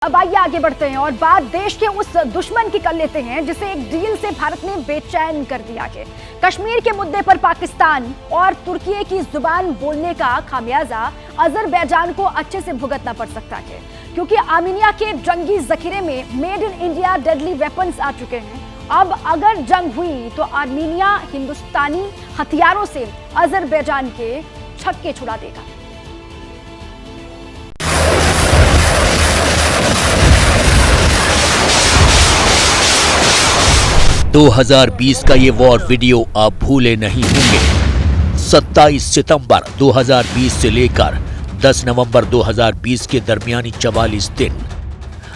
अब आइए आगे बढ़ते हैं और बात देश के उस दुश्मन की कर लेते हैं जिसे एक डील से भारत ने बेचैन कर दिया है। कश्मीर के मुद्दे पर पाकिस्तान और तुर्की की जुबान बोलने का खामियाजा अजरबैजान को अच्छे से भुगतना पड़ सकता है, क्योंकि आर्मीनिया के जंगी जखीरे में made in India deadly weapons आ चुके हैं। अब अगर जंग हुई तो आर्मीनिया हिंदुस्तानी हथियारों से अजरबैजान के छक्के छुड़ा देगा। 2020 का ये वॉर वीडियो आप भूले नहीं होंगे। 27 सितंबर 2020 से लेकर 10 नवंबर 2020 के दरमियानी 44 दिन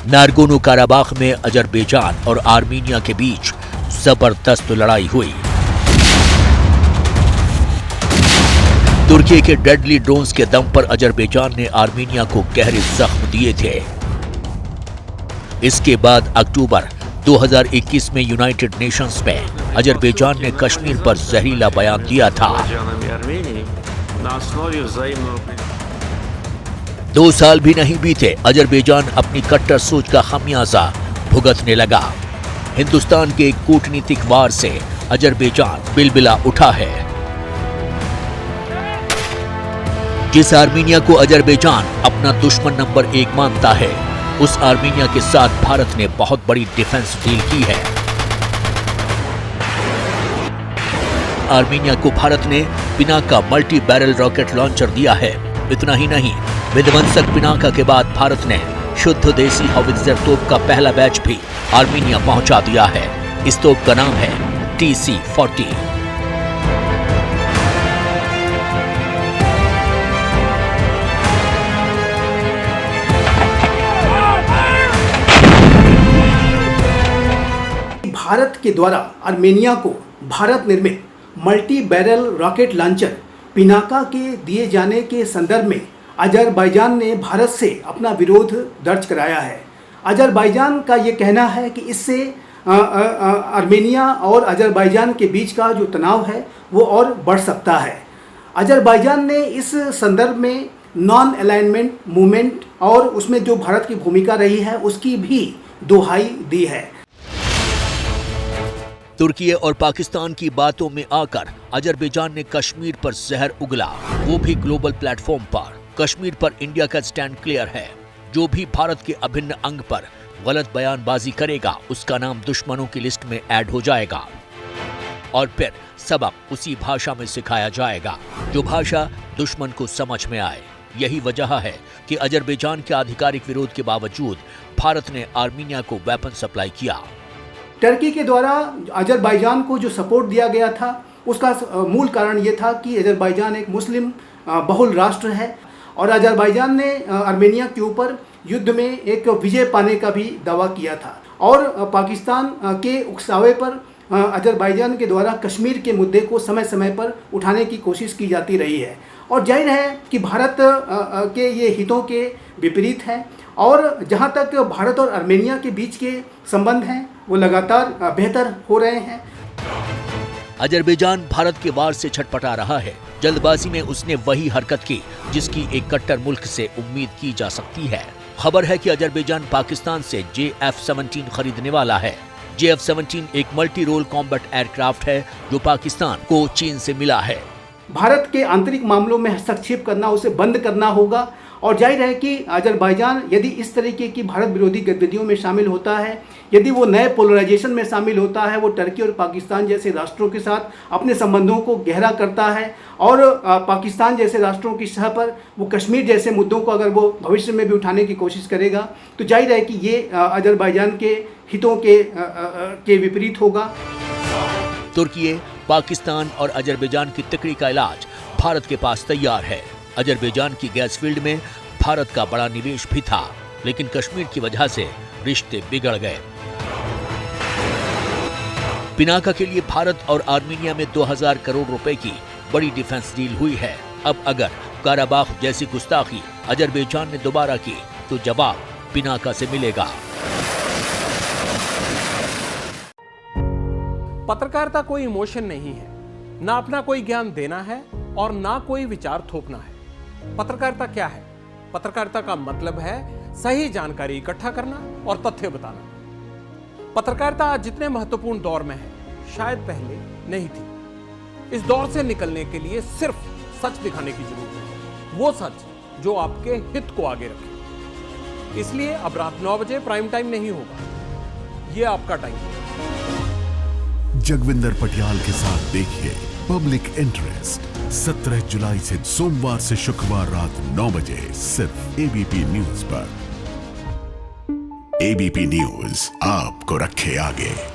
नारगोनो काराबाख में अजरबैजान और आर्मीनिया के बीच जबरदस्त लड़ाई हुई। तुर्की के डेडली ड्रोन्स के दम पर अजरबैजान ने आर्मीनिया को गहरे जख्म दिए थे। इसके बाद अक्टूबर 2021 में यूनाइटेड नेशंस में अजरबैजान ने कश्मीर पर जहरीला बयान दिया था। 2 साल भी नहीं बीते, अजरबैजान अपनी कट्टर सोच का खामियाजा भुगतने लगा। हिंदुस्तान के कूटनीतिक वार से अजरबैजान बिलबिला उठा है। जिस आर्मीनिया को अजरबैजान अपना दुश्मन नंबर 1 मानता है, उस आर्मीनिया के साथ भारत ने बहुत बड़ी डिफेंस डील की है। आर्मीनिया को भारत ने Pinaka multi barrel rocket launcher दिया है। इतना ही नहीं, विध्वंसक पिनाका के बाद भारत ने शुद्ध देसी हॉवित्जर तोप का पहला बैच भी आर्मीनिया पहुंचा दिया है। इस तोप का नाम है TC-40। भारत के द्वारा आर्मेनिया को भारत निर्मित multi barrel rocket launcher Pinaka के दिए जाने के संदर्भ में अजरबैजान ने भारत से अपना विरोध दर्ज कराया है। अजरबैजान का ये कहना है कि इससे आर्मेनिया और अजरबैजान के बीच का जो तनाव है वो और बढ़ सकता है। अजरबैजान ने इस संदर्भ में नॉन अलाइनमेंट मूवमेंट और उसमें जो भारत की भूमिका रही है उसकी भी दुहाई दी है। तुर्की और पाकिस्तान की बातों में आकर अजरबैजान ने कश्मीर पर जहर उगला, वो भी ग्लोबल प्लेटफॉर्म पर। कश्मीर पर इंडिया का स्टैंड क्लियर है। जो भी भारत के अभिन्न अंग पर गलत बयानबाजी करेगा, उसका नाम दुश्मनों की लिस्ट में ऐड हो जाएगा और फिर सबक उसी भाषा में सिखाया जाएगा जो भाषा दुश्मन को समझ में आए। यही वजह है कि अजरबैजान के आधिकारिक विरोध के बावजूद भारत ने आर्मीनिया को वेपन सप्लाई किया। टर्की के द्वारा अजरबैजान को जो सपोर्ट दिया गया था उसका मूल कारण ये था कि अजरबैजान एक मुस्लिम बहुल राष्ट्र है और अजरबैजान ने आर्मेनिया के ऊपर युद्ध में एक विजय पाने का भी दावा किया था और पाकिस्तान के उकसावे पर अजरबैजान के द्वारा कश्मीर के मुद्दे को समय समय पर उठाने की कोशिश की जाती रही है और जाहिर है कि भारत के ये हितों के विपरीत है और जहाँ तक भारत और आर्मेनिया के बीच के संबंध हैं वो लगातार बेहतर हो रहे हैं। अजरबैजान भारत के वार से छटपटा रहा है। जल्दबाजी में उसने वही हरकत की जिसकी एक कट्टर मुल्क से उम्मीद की जा सकती है। खबर है कि अजरबैजान पाकिस्तान से JF-17 खरीदने वाला है। JF-17 एक मल्टी रोल कॉम्बैट एयरक्राफ्ट है जो पाकिस्तान को चीन से मिला है। भारत के आंतरिक मामलों में हस्तक्षेप करना, उसे बंद करना होगा और जाहिर है कि अजरबैजान यदि इस तरीके की भारत विरोधी गतिविधियों में शामिल होता है, यदि वो नए पोलराइजेशन में शामिल होता है, वो टर्की और पाकिस्तान जैसे राष्ट्रों के साथ अपने संबंधों को गहरा करता है और पाकिस्तान जैसे राष्ट्रों की सतह पर वो कश्मीर जैसे मुद्दों को अगर वो भविष्य में भी उठाने की कोशिश करेगा तो जाहिर है कि ये अजरबैजान के हितों के विपरीत होगा। तुर्की, पाकिस्तान और अजरबैजान की तिकड़ी का इलाज भारत के पास तैयार है। अजरबैजान की गैस फील्ड में भारत का बड़ा निवेश भी था, लेकिन कश्मीर की वजह से रिश्ते बिगड़ गए। पिनाका के लिए भारत और आर्मीनिया में 2000 करोड़ रुपए की बड़ी डिफेंस डील हुई है। अब अगर काराबाख जैसी गुस्ताखी अजरबैजान ने दोबारा की तो जवाब पिनाका से मिलेगा। पत्रकारिता कोई इमोशन नहीं है, ना अपना कोई ज्ञान देना है और ना कोई विचार थोपना है। पत्रकारिता क्या है? पत्रकारिता का मतलब है सही जानकारी इकट्ठा करना और तथ्य बताना। पत्रकारिता आज जितने महत्वपूर्ण दौर में है, शायद पहले नहीं थी। इस दौर से निकलने के लिए सिर्फ सच दिखाने की जरूरत है, वो सच जो आपके हित को आगे रखे। इसलिए अब रात 9 बजे प्राइम टाइम नहीं होगा, ये आपका टाइम है। जगविंदर पटियाल के साथ देखिए पब्लिक इंटरेस्ट 17 जुलाई से सोमवार से शुक्रवार रात 9 बजे सिर्फ एबीपी न्यूज पर। एबीपी न्यूज आपको रखे आगे।